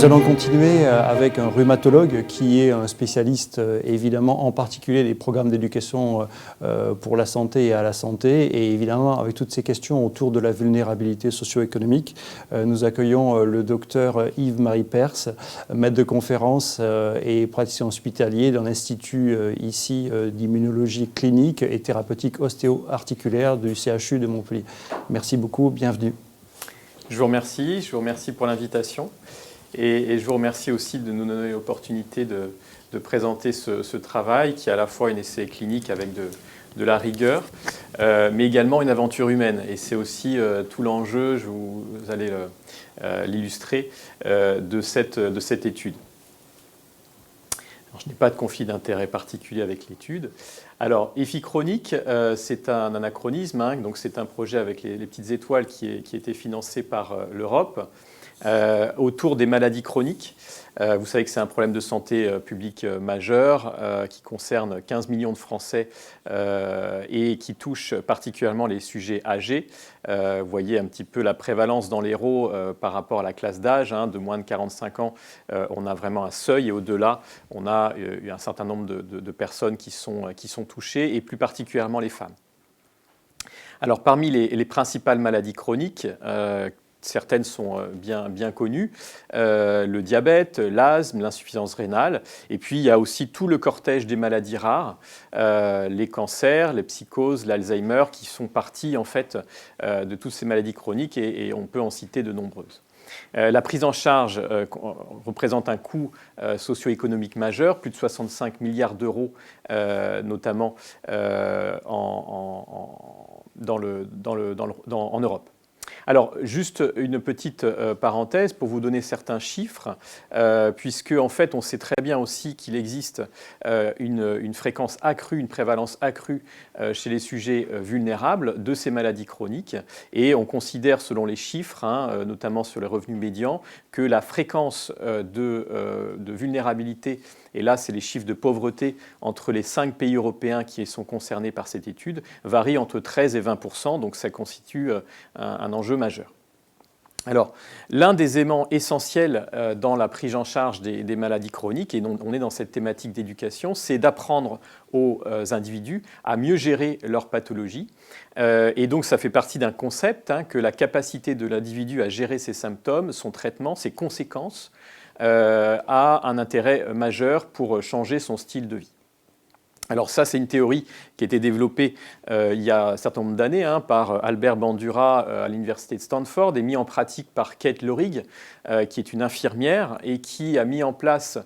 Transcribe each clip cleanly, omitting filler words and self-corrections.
Nous allons continuer avec un rhumatologue qui est un spécialiste évidemment en particulier des programmes d'éducation pour la santé et à la santé, et évidemment avec toutes ces questions autour de la vulnérabilité socio-économique. Nous accueillons le docteur Yves-Marie Pers, maître de conférence et praticien hospitalier dans l'Institut ici d'immunologie clinique et thérapeutique ostéo-articulaire du CHU de Montpellier. Merci beaucoup, bienvenue. Je vous remercie pour l'invitation. Et je vous remercie aussi de nous donner l'opportunité de présenter ce travail qui est à la fois un essai clinique avec de la rigueur, mais également une aventure humaine. Et c'est aussi tout l'enjeu, vous allez l'illustrer, de cette étude. Alors, je n'ai pas de conflit d'intérêt particulier avec l'étude. Alors, EFI chronique, c'est un anachronisme, hein, donc c'est un projet avec les petites étoiles qui a été financé par l'Europe. Autour des maladies chroniques. Vous savez que c'est un problème de santé publique majeur qui concerne 15 millions de Français et qui touche particulièrement les sujets âgés. Vous voyez un petit peu la prévalence dans l'Hérault par rapport à la classe d'âge. Hein, de moins de 45 ans, on a vraiment un seuil, et au-delà, on a un certain nombre de personnes qui sont touchées, et plus particulièrement les femmes. Alors, parmi les principales maladies chroniques, certaines sont bien connues, le diabète, l'asthme, l'insuffisance rénale, et puis il y a aussi tout le cortège des maladies rares, les cancers, les psychoses, l'Alzheimer, qui sont partie en fait de toutes ces maladies chroniques, et on peut en citer de nombreuses. La prise en charge représente un coût socio-économique majeur, plus de 65 milliards d'euros, notamment en Europe. Alors, juste une petite parenthèse pour vous donner certains chiffres, puisque en fait, on sait très bien aussi qu'il existe une fréquence accrue, une prévalence accrue chez les sujets vulnérables de ces maladies chroniques. Et on considère, selon les chiffres, hein, notamment sur les revenus médians, que la fréquence de vulnérabilité, et là, c'est les chiffres de pauvreté entre les 5 pays européens qui sont concernés par cette étude, varie entre 13 et 20%, donc ça constitue un enjeu majeur. Alors, l'un des éléments essentiels dans la prise en charge des maladies chroniques, et on est dans cette thématique d'éducation, c'est d'apprendre aux individus à mieux gérer leur pathologie. Et donc, ça fait partie d'un concept, hein, que la capacité de l'individu à gérer ses symptômes, son traitement, ses conséquences, a un intérêt majeur pour changer son style de vie. Alors ça, c'est une théorie qui a été développée il y a un certain nombre d'années par Albert Bandura à l'université de Stanford et mis en pratique par Kate Lorig, qui est une infirmière et qui a mis en place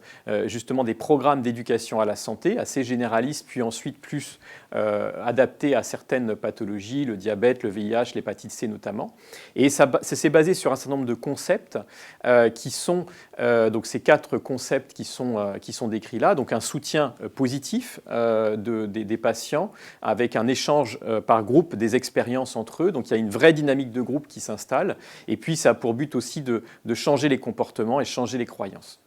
justement des programmes d'éducation à la santé assez généralistes, puis ensuite plus adaptés à certaines pathologies, le diabète, le VIH, l'hépatite C notamment. Et ça s'est basé sur un certain nombre de concepts qui sont, donc ces 4 concepts qui sont décrits là, donc un soutien positif des patients avec un échange par groupe des expériences entre eux. Donc il y a une vraie dynamique de groupe qui s'installe, et puis ça a pour but aussi de changer les comportements et changer les croyances.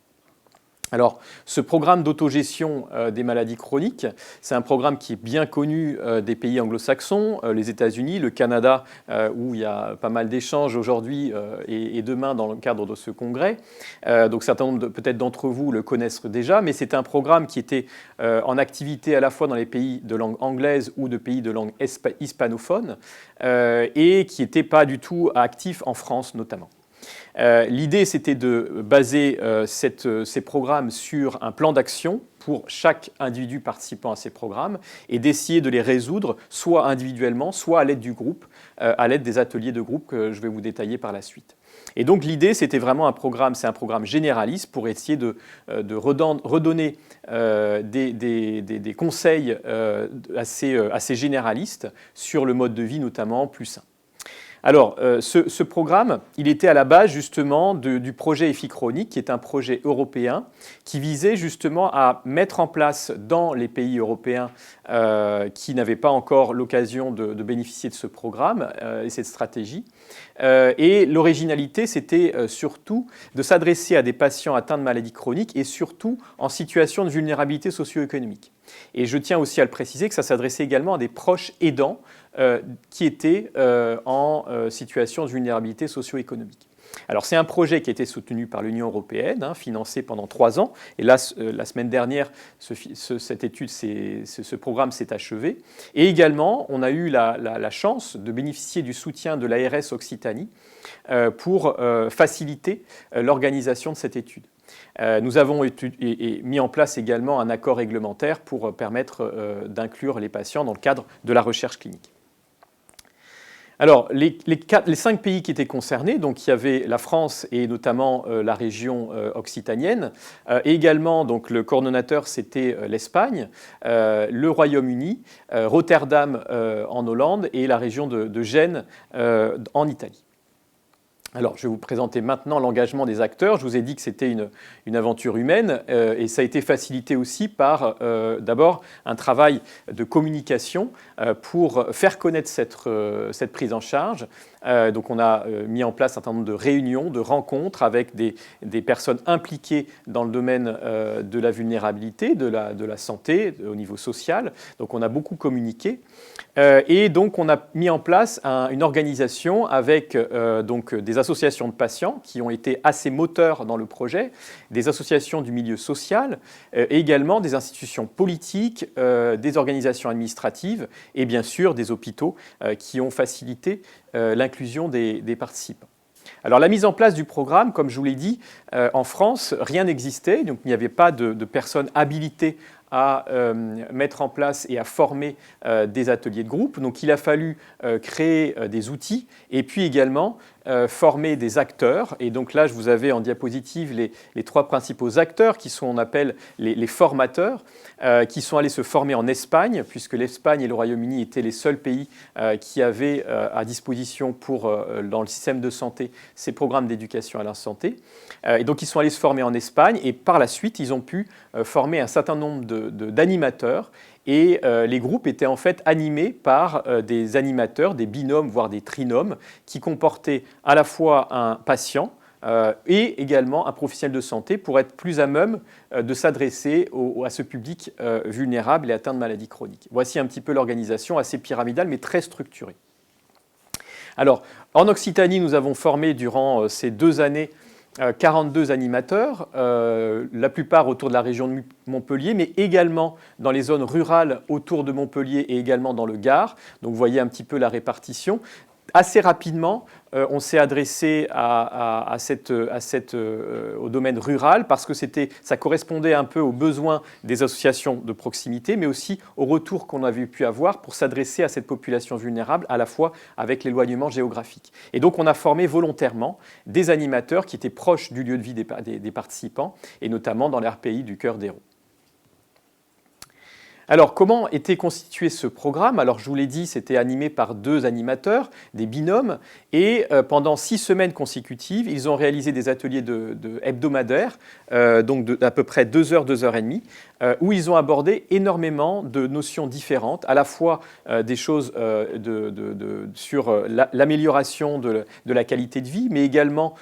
Alors, ce programme d'autogestion des maladies chroniques, c'est un programme qui est bien connu des pays anglo-saxons, les États-Unis, le Canada, où il y a pas mal d'échanges aujourd'hui et demain dans le cadre de ce congrès. Donc, certains nombre peut-être d'entre vous le connaissent déjà, mais c'est un programme qui était en activité à la fois dans les pays de langue anglaise ou de pays de langue hispanophone, et qui n'était pas du tout actif en France notamment. L'idée, c'était de baser ces programmes sur un plan d'action pour chaque individu participant à ces programmes et d'essayer de les résoudre soit individuellement, soit à l'aide du groupe, à l'aide des ateliers de groupe que je vais vous détailler par la suite. Et donc l'idée, c'était vraiment c'est un programme généraliste pour essayer de redonner des conseils assez généralistes sur le mode de vie notamment plus sain. Alors, ce programme, il était à la base justement du projet EFI chronique, qui est un projet européen qui visait justement à mettre en place dans les pays européens qui n'avaient pas encore l'occasion de bénéficier de ce programme et cette stratégie. Et l'originalité, c'était surtout de s'adresser à des patients atteints de maladies chroniques et surtout en situation de vulnérabilité socio-économique. Et je tiens aussi à le préciser que ça s'adressait également à des proches aidants qui étaient en situation de vulnérabilité socio-économique. Alors c'est un projet qui a été soutenu par l'Union européenne, financé pendant 3 ans. Et là, la semaine dernière, ce programme s'est achevé. Et également, on a eu la chance de bénéficier du soutien de l'ARS Occitanie pour faciliter l'organisation de cette étude. Nous avons mis en place également un accord réglementaire pour permettre d'inclure les patients dans le cadre de la recherche clinique. Alors, les 5 pays qui étaient concernés, donc il y avait la France et notamment la région occitanienne, et également donc, le coordonnateur c'était l'Espagne, le Royaume-Uni, Rotterdam en Hollande et la région de Gênes en Italie. Alors, je vais vous présenter maintenant l'engagement des acteurs. Je vous ai dit que c'était une aventure humaine et ça a été facilité aussi par d'abord un travail de communication pour faire connaître cette prise en charge. Donc, on a mis en place un certain nombre de réunions, de rencontres avec des personnes impliquées dans le domaine de la vulnérabilité, de la santé au niveau social. Donc, on a beaucoup communiqué. Et donc, on a mis en place une organisation avec donc, des associations de patients qui ont été assez moteurs dans le projet, des associations du milieu social, et également des institutions politiques, des organisations administratives et bien sûr des hôpitaux qui ont facilité l'inclusion des participants. Alors la mise en place du programme, comme je vous l'ai dit, en France, rien n'existait, donc il n'y avait pas de personnes habilitées à mettre en place et à former des ateliers de groupe. Donc il a fallu créer des outils et puis également former des acteurs. Et donc là, je vous avais en diapositive les 3 principaux acteurs qui sont, on appelle les formateurs, qui sont allés se former en Espagne, puisque l'Espagne et le Royaume-Uni étaient les seuls pays qui avaient à disposition dans le système de santé ces programmes d'éducation à la santé. Et donc ils sont allés se former en Espagne et par la suite, ils ont pu former un certain nombre d'animateurs. Et les groupes étaient en fait animés par des animateurs, des binômes, voire des trinômes, qui comportaient à la fois un patient et également un professionnel de santé pour être plus à même de s'adresser à ce public vulnérable et atteint de maladies chroniques. Voici un petit peu l'organisation, assez pyramidale, mais très structurée. Alors, en Occitanie, nous avons formé durant ces 2 années 42 animateurs, la plupart autour de la région de Montpellier, mais également dans les zones rurales autour de Montpellier et également dans le Gard. Donc vous voyez un petit peu la répartition. Assez rapidement, on s'est adressé au domaine rural parce que ça correspondait un peu aux besoins des associations de proximité, mais aussi au retour qu'on avait pu avoir pour s'adresser à cette population vulnérable, à la fois avec l'éloignement géographique. Et donc on a formé volontairement des animateurs qui étaient proches du lieu de vie des participants, et notamment dans l'RPI du Cœur d'Hérault. Alors, comment était constitué ce programme? Alors, je vous l'ai dit, c'était animé par 2 animateurs, des binômes, et pendant 6 semaines consécutives, ils ont réalisé des ateliers hebdomadaires, donc d'à peu près 2 heures, 2 heures et demie, où ils ont abordé énormément de notions différentes, à la fois des choses sur l'amélioration de la qualité de vie, mais également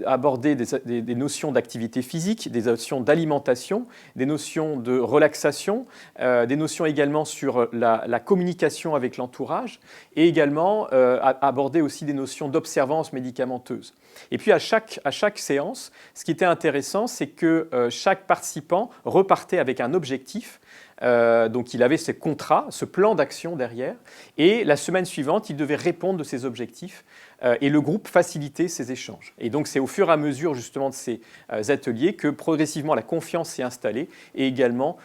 aborder des notions d'activité physique, des notions d'alimentation, des notions de relaxation, des notions également sur la communication avec l'entourage et également aborder aussi des notions d'observance médicamenteuse. Et puis à chaque séance, ce qui était intéressant, c'est que chaque participant repartait avec un objectif. Donc il avait ce contrat, ce plan d'action derrière, et la semaine suivante, il devait répondre de ces objectifs et le groupe facilitait ces échanges. Et donc c'est au fur et à mesure justement de ces ateliers que progressivement la confiance s'est installée et également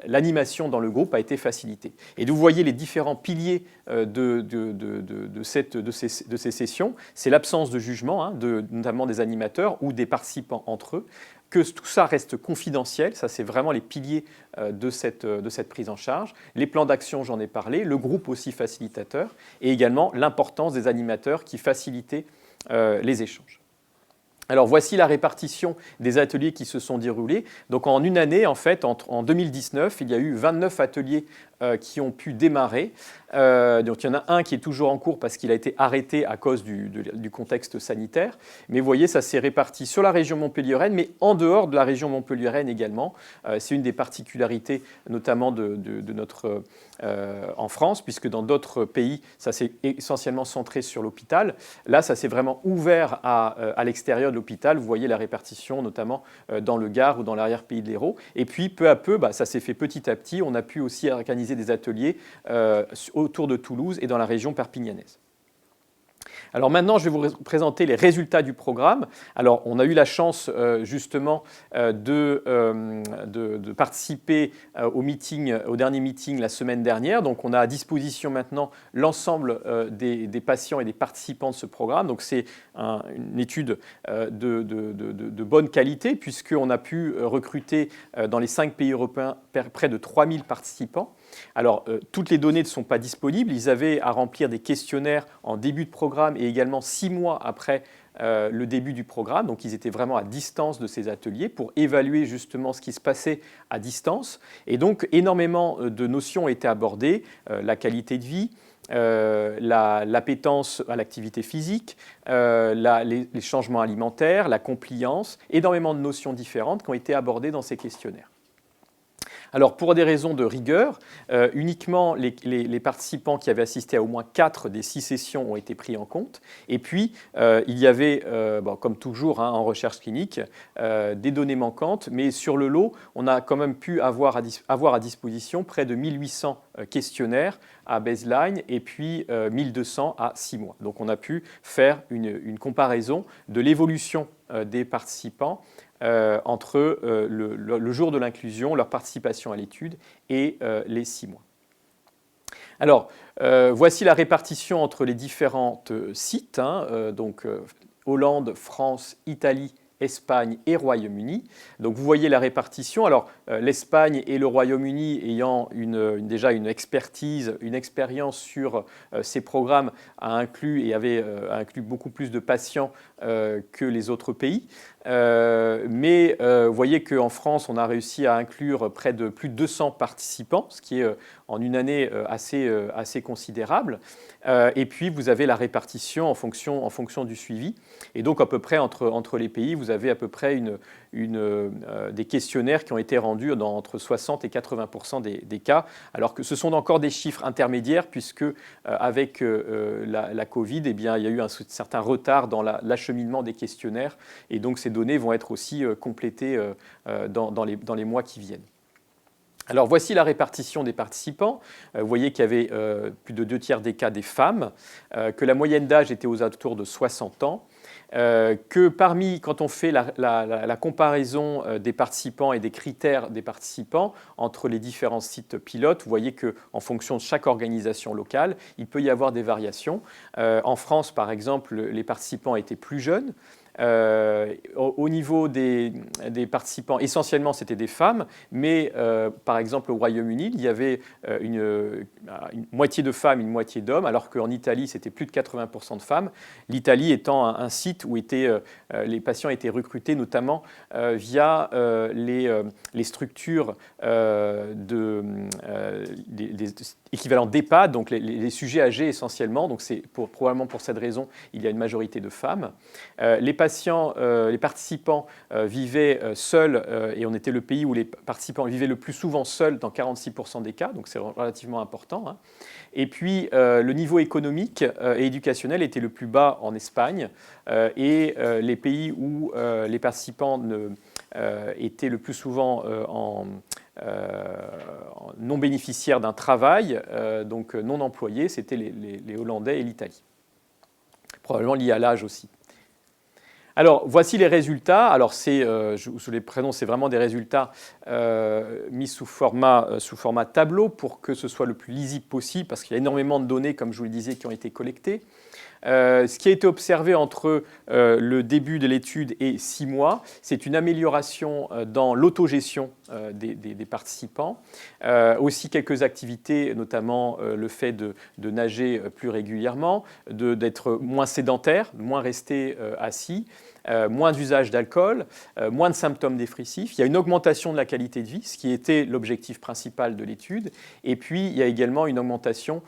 l'animation dans le groupe a été facilitée. Et vous voyez les différents piliers de ces sessions, c'est l'absence de jugement, notamment des animateurs ou des participants entre eux, que tout ça reste confidentiel, ça c'est vraiment les piliers de cette prise en charge. Les plans d'action, j'en ai parlé, le groupe aussi facilitateur, et également l'importance des animateurs qui facilitaient les échanges. Alors voici la répartition des ateliers qui se sont déroulés. Donc en une année, en fait, en 2019, il y a eu 29 ateliers qui ont pu démarrer. Donc il y en a un qui est toujours en cours parce qu'il a été arrêté à cause du contexte sanitaire. Mais vous voyez, ça s'est réparti sur la région montpelliéraine, mais en dehors de la région montpelliéraine également. C'est une des particularités notamment de notre en France, puisque dans d'autres pays, ça s'est essentiellement centré sur l'hôpital. Là, ça s'est vraiment ouvert à l'extérieur de l'hôpital. Vous voyez la répartition, notamment dans le Gard ou dans l'arrière-pays de l'Hérault. Et puis, peu à peu, ça s'est fait petit à petit. On a pu aussi organiser des ateliers autour de Toulouse et dans la région perpignanaise. Alors maintenant, je vais vous présenter les résultats du programme. Alors, on a eu la chance justement de participer au dernier meeting la semaine dernière. Donc, on a à disposition maintenant l'ensemble des patients et des participants de ce programme. Donc, c'est une étude de bonne qualité puisqu'on a pu recruter dans les 5 pays européens près de 3000 participants. Alors, toutes les données ne sont pas disponibles. Ils avaient à remplir des questionnaires en début de programme et également 6 mois après le début du programme. Donc, ils étaient vraiment à distance de ces ateliers pour évaluer justement ce qui se passait à distance. Et donc, énormément de notions ont été abordées, la qualité de vie, l'appétence à l'activité physique, les changements alimentaires, la compliance, énormément de notions différentes qui ont été abordées dans ces questionnaires. Alors, pour des raisons de rigueur, uniquement les participants qui avaient assisté à au moins 4 des 6 sessions ont été pris en compte. Et puis, il y avait, comme toujours en recherche clinique, des données manquantes. Mais sur le lot, on a quand même pu avoir à disposition près de 1800 questionnaires à baseline et puis 1200 à 6 mois. Donc, on a pu faire une comparaison de l'évolution des participants entre le jour de l'inclusion, leur participation à l'étude et les 6 mois. Alors, voici la répartition entre les différents sites, donc Hollande, France, Italie, Espagne et Royaume-Uni. Donc vous voyez la répartition. Alors l'Espagne et le Royaume-Uni ayant déjà une expertise, une expérience sur ces programmes a inclus beaucoup plus de patients que les autres pays. Mais vous voyez qu'en France, on a réussi à inclure près de plus de 200 participants, ce qui est en une année assez considérable. Et puis, vous avez la répartition en fonction du suivi. Et donc, à peu près entre les pays, vous avez à peu près des questionnaires qui ont été rendus dans entre 60 et 80% des cas, alors que ce sont encore des chiffres intermédiaires, puisque avec la Covid, eh bien, il y a eu un certain retard dans l'acheminement des questionnaires. Et donc, ces données vont être aussi complétées dans les mois qui viennent. Alors voici la répartition des participants. Vous voyez qu'il y avait plus de 2/3 des cas des femmes, que la moyenne d'âge était aux alentours de 60 ans, que quand on fait la comparaison des participants et des critères des participants entre les différents sites pilotes, vous voyez qu'en fonction de chaque organisation locale, il peut y avoir des variations. En France, par exemple, les participants étaient plus jeunes. Au niveau des participants, essentiellement c'était des femmes, mais par exemple au Royaume-Uni, il y avait une moitié de femmes, une moitié d'hommes, alors qu'en Italie c'était plus de 80% de femmes. L'Italie étant un site où les patients étaient recrutés notamment via les structures équivalent d'EHPAD, donc les sujets âgés essentiellement. Donc c'est probablement pour cette raison il y a une majorité de femmes. Les participants vivaient seuls et on était le pays où les participants vivaient le plus souvent seuls dans 46% des cas, donc c'est relativement important. Et puis le niveau économique et éducationnel était le plus bas en Espagne et les pays où les participants étaient le plus souvent non bénéficiaires d'un travail, donc non employés, c'était les Hollandais et l'Italie. Probablement lié à l'âge aussi. Alors, voici les résultats. Alors, je vous les présente, c'est vraiment des résultats mis sous format tableau pour que ce soit le plus lisible possible, parce qu'il y a énormément de données, comme je vous le disais, qui ont été collectées. Ce qui a été observé entre le début de l'étude et 6 mois, c'est une amélioration dans l'autogestion des participants. Aussi quelques activités, notamment le fait de nager plus régulièrement, d'être moins sédentaire, moins rester assis. moins d'usage d'alcool, moins de symptômes dépressifs. Il y a une augmentation de la qualité de vie, ce qui était l'objectif principal de l'étude. Et puis, il y a également une augmentation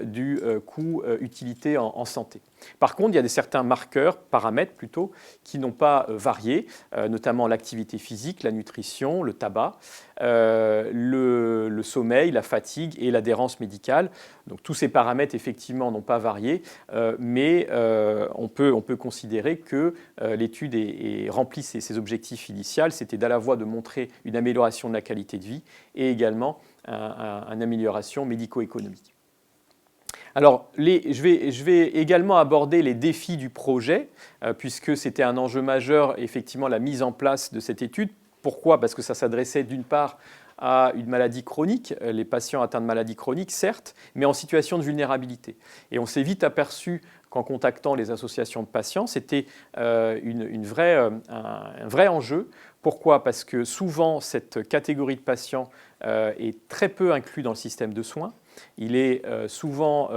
du coût utilité en santé. Par contre, il y a certains marqueurs, paramètres plutôt, qui n'ont pas varié, notamment l'activité physique, la nutrition, le tabac, le sommeil, la fatigue et l'adhérence médicale. Donc tous ces paramètres, effectivement, n'ont pas varié, mais on peut considérer que l'étude remplit ses objectifs initiaux. C'était à la fois de montrer une amélioration de la qualité de vie et également une amélioration médico-économique. Alors, je vais également aborder les défis du projet, puisque c'était un enjeu majeur, effectivement, la mise en place de cette étude. Pourquoi ? Parce que ça s'adressait d'une part à une maladie chronique, les patients atteints de maladies chroniques, certes, mais en situation de vulnérabilité. Et on s'est vite aperçu qu'en contactant les associations de patients, c'était un vrai enjeu. Pourquoi ? Parce que souvent, cette catégorie de patients est très peu inclue dans le système de soins. Il est souvent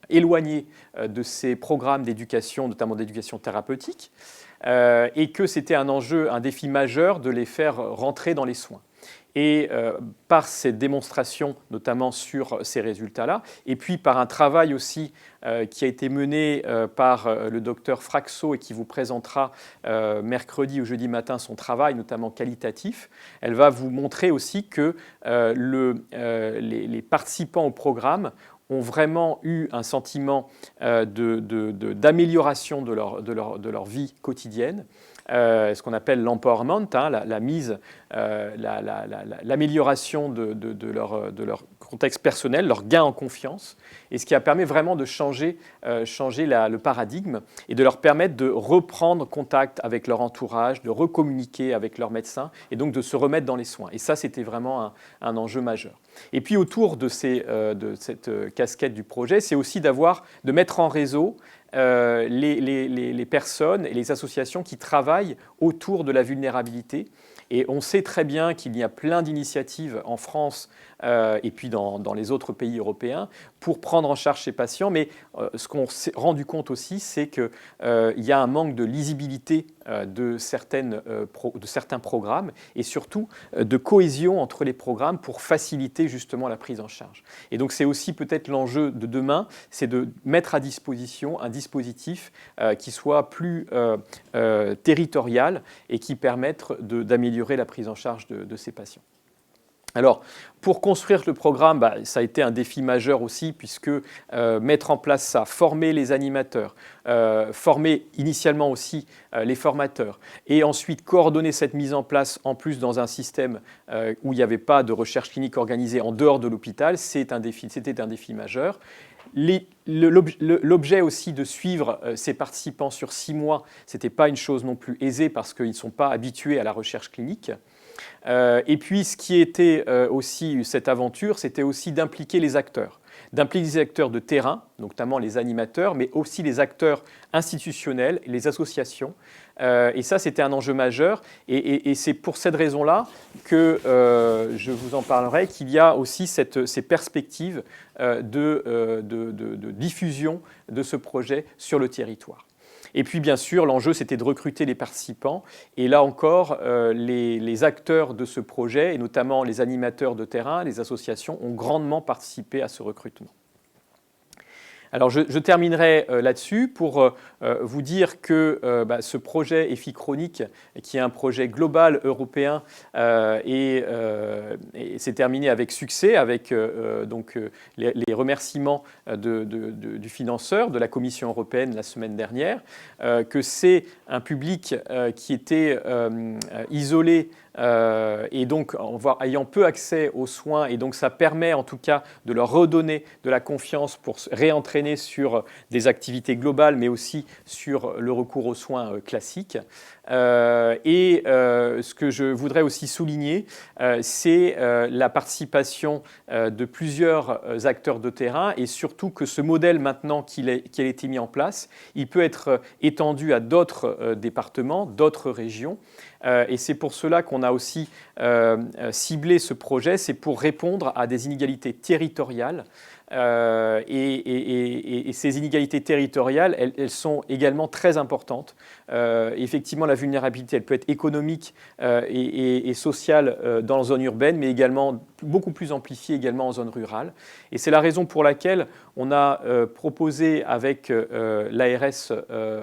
éloigné de ces programmes d'éducation, notamment d'éducation thérapeutique, et que c'était un enjeu, un défi majeur de les faire rentrer dans les soins. Et par cette démonstration, notamment sur ces résultats-là, et puis par un travail aussi qui a été mené par le docteur Fraxo et qui vous présentera mercredi ou jeudi matin son travail, notamment qualitatif, elle va vous montrer aussi que les participants au programme ont vraiment eu un sentiment d'amélioration de leur vie quotidienne. Ce qu'on appelle l'empowerment, l'amélioration de leur contexte personnel, leur gain en confiance, et ce qui a permis vraiment de changer le paradigme et de leur permettre de reprendre contact avec leur entourage, de recommuniquer avec leur médecin et donc de se remettre dans les soins. Et ça, c'était vraiment un enjeu majeur. Et puis autour de cette casquette du projet, c'est aussi de mettre en réseau les personnes et les associations qui travaillent autour de la vulnérabilité. Et on sait très bien qu'il y a plein d'initiatives en France et puis dans les autres pays européens pour prendre en charge ces patients. Mais ce qu'on s'est rendu compte aussi, c'est qu'il y a un manque de lisibilité de certains programmes et surtout de cohésion entre les programmes pour faciliter justement la prise en charge. Et donc c'est aussi peut-être l'enjeu de demain, c'est de mettre à disposition un dispositif qui soit plus territorial et qui permette d'améliorer la prise en charge de ces patients. Alors, pour construire le programme, ça a été un défi majeur aussi, puisque mettre en place ça, former les animateurs, former initialement aussi les formateurs, et ensuite coordonner cette mise en place, en plus dans un système où il n'y avait pas de recherche clinique organisée en dehors de l'hôpital, c'était un défi majeur. L'objet aussi de suivre ces participants sur 6 mois, ce n'était pas une chose non plus aisée parce qu'ils ne sont pas habitués à la recherche clinique. Et puis, ce qui était aussi cette aventure, c'était aussi d'impliquer les acteurs de terrain, notamment les animateurs, mais aussi les acteurs institutionnels, les associations. Et ça, c'était un enjeu majeur. Et c'est pour cette raison-là que je vous en parlerai, qu'il y a aussi ces perspectives de diffusion de ce projet sur le territoire. Et puis, bien sûr, l'enjeu, c'était de recruter les participants. Et là encore, les acteurs de ce projet, et notamment les animateurs de terrain, les associations, ont grandement participé à ce recrutement. Alors, je terminerai là-dessus pour vous dire que ce projet EFI Chronique, qui est un projet global européen, et s'est terminé avec succès, avec les remerciements du financeur, de la Commission européenne la semaine dernière, que c'est un public qui était isolé et donc ayant peu accès aux soins, et donc ça permet en tout cas de leur redonner de la confiance pour se réentraîner sur des activités globales, mais aussi sur le recours aux soins classiques. Ce que je voudrais aussi souligner, c'est la participation de plusieurs acteurs de terrain, et surtout que ce modèle, maintenant qu'il a été mis en place, il peut être étendu à d'autres départements, d'autres régions. Et c'est pour cela qu'on a aussi ciblé ce projet, c'est pour répondre à des inégalités territoriales Et ces inégalités territoriales, elles sont également très importantes. Effectivement, la vulnérabilité, elle peut être économique et sociale dans la zone urbaine, mais également beaucoup plus amplifiée également en zone rurale. Et c'est la raison pour laquelle on a proposé avec l'ARS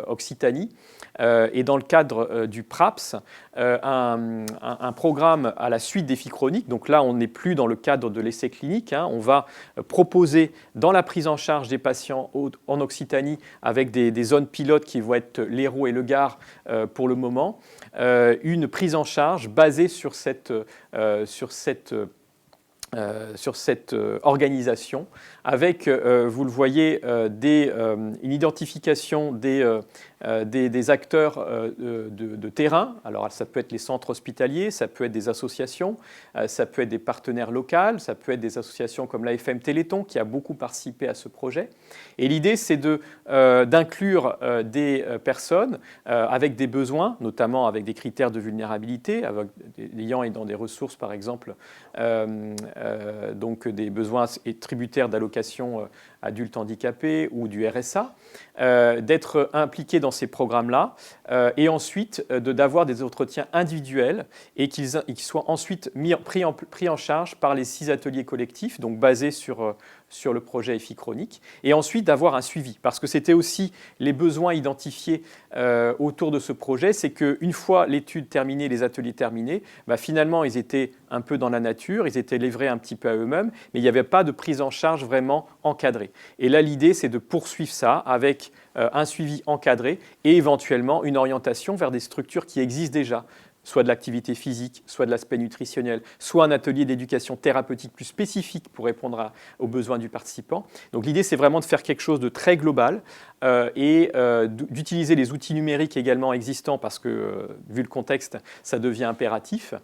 Occitanie et dans le cadre du PRAPS, un programme à la suite des défis chroniques. Donc là, on n'est plus dans le cadre de l'essai clinique. On va proposer dans la prise en charge des patients en Occitanie avec des zones pilotes qui vont être l'Hérault et le Gard pour le moment, une prise en charge basée sur cette organisation, avec, vous le voyez, une identification des acteurs de terrain. Alors ça peut être les centres hospitaliers, ça peut être des associations, ça peut être des partenaires locaux, ça peut être des associations comme l'AFM Téléthon qui a beaucoup participé à ce projet. Et l'idée, c'est d'inclure des personnes avec des besoins, notamment avec des critères de vulnérabilité, ayant et dans des ressources, par exemple, donc des besoins tributaires d'allocation adultes handicapés ou du RSA, d'être impliqués dans ces programmes-là et ensuite d'avoir des entretiens individuels et qu'ils soient ensuite pris en charge par les 6 ateliers collectifs, donc basés sur le projet EFI Chronique, et ensuite d'avoir un suivi. Parce que c'était aussi les besoins identifiés autour de ce projet, c'est qu'une fois l'étude terminée, les ateliers terminés, finalement, ils étaient un peu dans la nature, ils étaient livrés un petit peu à eux-mêmes, mais il n'y avait pas de prise en charge vraiment encadrée. Et là, l'idée, c'est de poursuivre ça avec un suivi encadré et éventuellement une orientation vers des structures qui existent déjà, soit de l'activité physique, soit de l'aspect nutritionnel, soit un atelier d'éducation thérapeutique plus spécifique pour répondre aux besoins du participant. Donc l'idée, c'est vraiment de faire quelque chose de très global et d'utiliser les outils numériques également existants parce que, vu le contexte, ça devient impératif.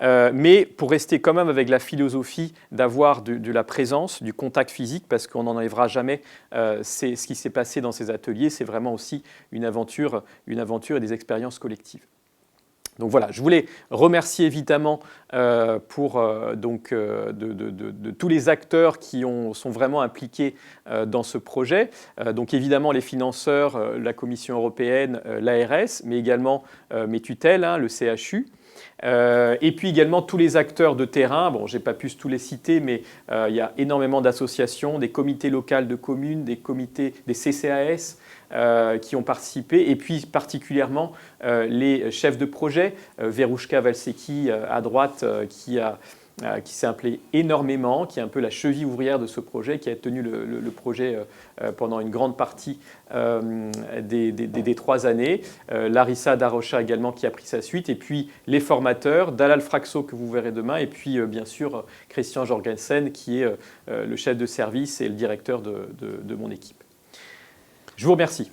Mais pour rester quand même avec la philosophie d'avoir de la présence, du contact physique, parce qu'on n'en enlèvera jamais. C'est ce qui s'est passé dans ces ateliers, c'est vraiment aussi une aventure et des expériences collectives. Donc voilà, je voulais remercier évidemment de tous les acteurs qui sont vraiment impliqués dans ce projet. Donc évidemment les financeurs, la Commission européenne, l'ARS, mais également mes tutelles, le CHU. Et puis également tous les acteurs de terrain. Bon, je n'ai pas pu tous les citer, mais il y a énormément d'associations, des comités locaux de communes, des CCAS, qui ont participé, et puis particulièrement les chefs de projet, Verouchka Valseki à droite, qui s'est impliqué énormément, qui est un peu la cheville ouvrière de ce projet, qui a tenu le projet pendant une grande partie des 3 années. Larissa Darocha également qui a pris sa suite, et puis les formateurs, Dalal Fraxo que vous verrez demain, et puis bien sûr Christian Jorgensen qui est le chef de service et le directeur de mon équipe. Je vous remercie.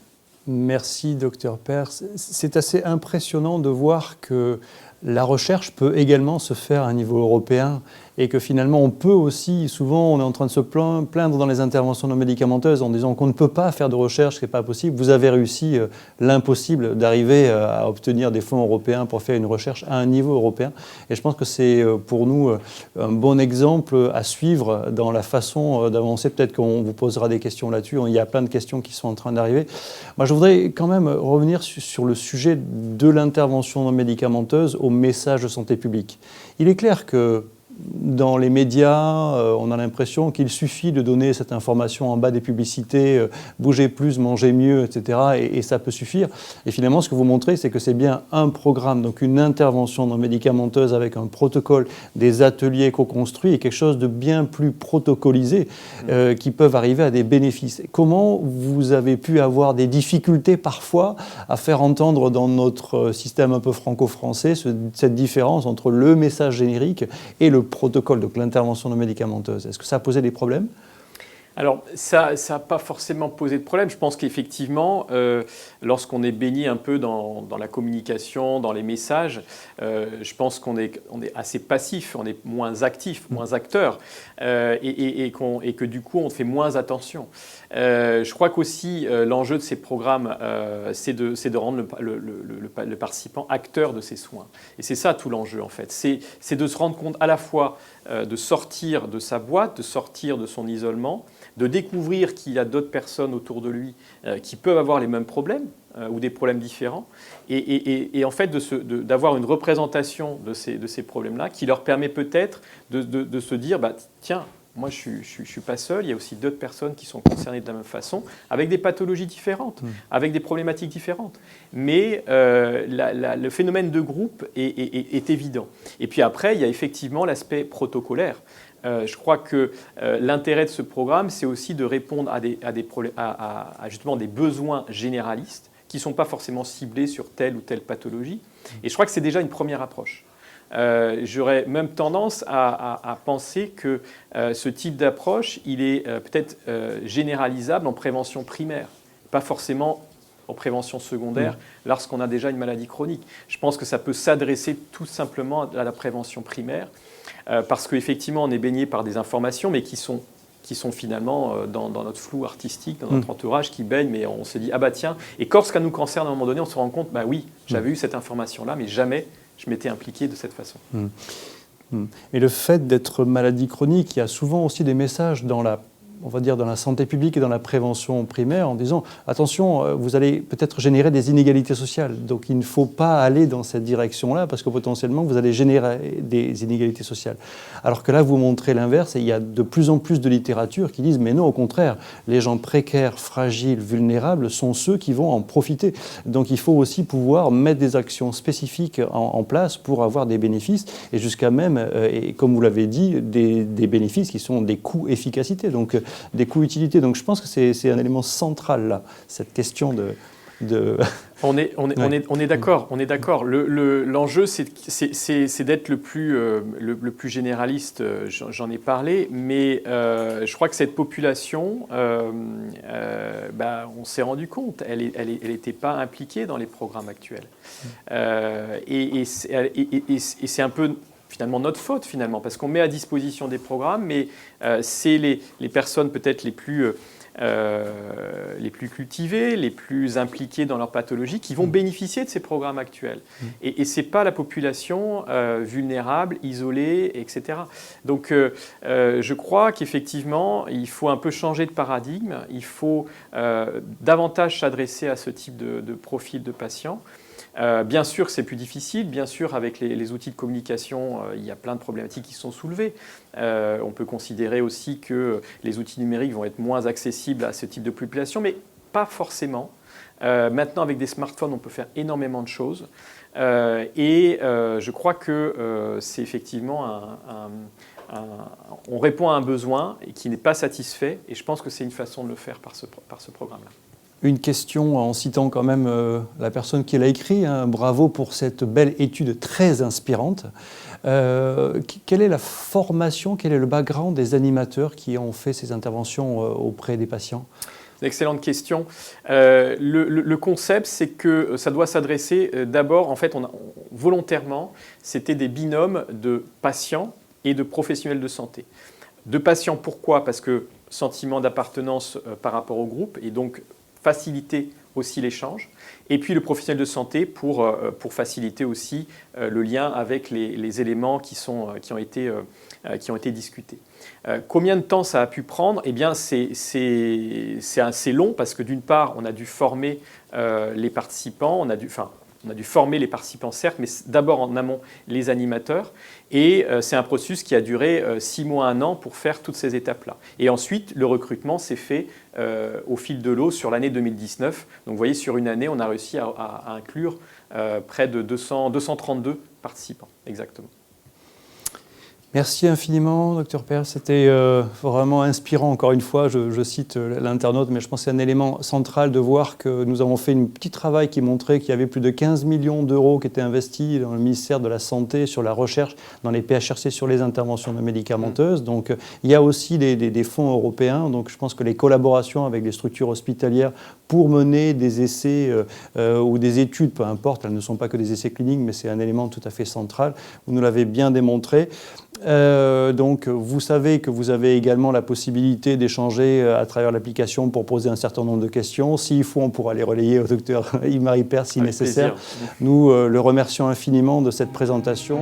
Merci, Dr Pers. C'est assez impressionnant de voir que la recherche peut également se faire à un niveau européen et que finalement on peut aussi, souvent on est en train de se plaindre dans les interventions non médicamenteuses en disant qu'on ne peut pas faire de recherche, ce n'est pas possible. Vous avez réussi l'impossible d'arriver à obtenir des fonds européens pour faire une recherche à un niveau européen. Et je pense que c'est pour nous un bon exemple à suivre dans la façon d'avancer. Peut-être qu'on vous posera des questions là-dessus. Il y a plein de questions qui sont en train d'arriver. Moi, je voudrais quand même revenir sur le sujet de l'intervention non médicamenteuse au message de santé publique. Il est clair que dans les médias, on a l'impression qu'il suffit de donner cette information en bas des publicités, bougez plus, mangez mieux, etc. Et ça peut suffire. Et finalement, ce que vous montrez, c'est que c'est bien un programme, donc une intervention non médicamenteuse avec un protocole, des ateliers co-construits et quelque chose de bien plus protocolisé qui peuvent arriver à des bénéfices. Comment vous avez pu avoir des difficultés parfois à faire entendre dans notre système un peu franco-français cette différence entre le message générique et le protocole, donc l'intervention non médicamenteuse? Est-ce que ça a posé des problèmes? Alors, ça n'a pas forcément posé de problème. Je pense qu'effectivement, lorsqu'on est baigné un peu dans la communication, dans les messages, je pense qu'on est assez passif, on est moins actif, moins acteur, et que du coup, on fait moins attention. Je crois qu'aussi, l'enjeu de ces programmes, c'est de rendre le participant acteur de ses soins. Et c'est ça tout l'enjeu, en fait. C'est de se rendre compte à la fois de sortir de sa boîte, de sortir de son isolement, de découvrir qu'il y a d'autres personnes autour de lui qui peuvent avoir les mêmes problèmes ou des problèmes différents, et en fait d'avoir une représentation de ces problèmes-là qui leur permet peut-être de se dire, bah, tiens, moi, je ne suis pas seul, il y a aussi d'autres personnes qui sont concernées de la même façon, avec des pathologies différentes, avec des problématiques différentes. Mais le phénomène de groupe est évident. Et puis après, il y a effectivement l'aspect protocolaire. Je crois que l'intérêt de ce programme, c'est aussi de répondre à justement des besoins généralistes qui ne sont pas forcément ciblés sur telle ou telle pathologie. Et je crois que c'est déjà une première approche. J'aurais même tendance à penser que ce type d'approche, il est peut-être généralisable en prévention primaire, pas forcément en prévention secondaire lorsqu'on a déjà une maladie chronique. Je pense que ça peut s'adresser tout simplement à la prévention primaire parce qu'effectivement, on est baigné par des informations, mais qui sont finalement dans notre flou artistique, dans notre entourage, qui baigne, mais on se dit, ah bah tiens, et quand ça nous concerne à un moment donné, on se rend compte, bah oui, j'avais eu cette information-là, mais jamais je m'étais impliqué de cette façon. Et le fait d'être maladie chronique, il y a souvent aussi des messages dans la santé publique et dans la prévention primaire en disant attention, vous allez peut-être générer des inégalités sociales. Donc il ne faut pas aller dans cette direction-là parce que potentiellement vous allez générer des inégalités sociales. Alors que là, vous montrez l'inverse et il y a de plus en plus de littérature qui disent mais non, au contraire, les gens précaires, fragiles, vulnérables sont ceux qui vont en profiter. Donc il faut aussi pouvoir mettre des actions spécifiques en place pour avoir des bénéfices et jusqu'à même, et comme vous l'avez dit, des bénéfices qui sont des coûts-efficacité. Donc des coûts-utilité. Donc je pense que c'est un élément central là, cette question de... On est d'accord. L'enjeu, c'est d'être le plus généraliste. J'en ai parlé, mais je crois que cette population, on s'est rendu compte, elle n'était pas impliquée dans les programmes actuels. Et c'est un peu finalement notre faute, parce qu'on met à disposition des programmes, mais c'est les personnes peut-être les plus cultivées, les plus impliquées dans leur pathologie, qui vont bénéficier de ces programmes actuels. Et ce n'est pas la population vulnérable, isolée, etc. Donc je crois qu'effectivement, il faut un peu changer de paradigme, il faut davantage s'adresser à ce type de profil de patients. Bien sûr, c'est plus difficile. Bien sûr, avec les outils de communication, il y a plein de problématiques qui sont soulevées. On peut considérer aussi que les outils numériques vont être moins accessibles à ce type de population, mais pas forcément. Maintenant, avec des smartphones, on peut faire énormément de choses. Je crois que c'est effectivement on répond à un besoin qui n'est pas satisfait. Et je pense que c'est une façon de le faire par ce programme-là. Une question en citant quand même la personne qui l'a écrit. Bravo pour cette belle étude très inspirante. Quelle est la formation, quel est le background des animateurs qui ont fait ces interventions auprès des patients ? Excellente question. Le concept, c'est que ça doit s'adresser d'abord, en fait, volontairement, c'était des binômes de patients et de professionnels de santé. De patients, pourquoi ? Parce que sentiment d'appartenance par rapport au groupe et donc faciliter aussi l'échange, et puis le professionnel de santé pour faciliter aussi le lien avec les éléments qui ont été discutés. Combien de temps ça a pu prendre ? Eh bien, c'est assez long parce que d'une part, on a dû former les participants, on a dû former les participants, certes, mais d'abord en amont les animateurs. Et c'est un processus qui a duré 6 mois, 1 an pour faire toutes ces étapes-là. Et ensuite, le recrutement s'est fait au fil de l'eau sur l'année 2019. Donc vous voyez, sur une année, on a réussi à inclure près de 232 participants, exactement. Merci infiniment, Dr Pers. C'était vraiment inspirant. Encore une fois, je cite l'internaute, mais je pense que c'est un élément central de voir que nous avons fait un petit travail qui montrait qu'il y avait plus de 15 millions d'euros qui étaient investis dans le ministère de la Santé sur la recherche, dans les PHRC sur les interventions médicamenteuses. Donc il y a aussi des fonds européens. Donc je pense que les collaborations avec les structures hospitalières pour mener des essais ou des études, peu importe, elles ne sont pas que des essais cliniques, mais c'est un élément tout à fait central. Vous nous l'avez bien démontré. Donc vous savez que vous avez également la possibilité d'échanger à travers l'application pour poser un certain nombre de questions. S'il faut, on pourra les relayer au docteur Yves-Marie Pers si nécessaire. Nous le remercions infiniment de cette présentation.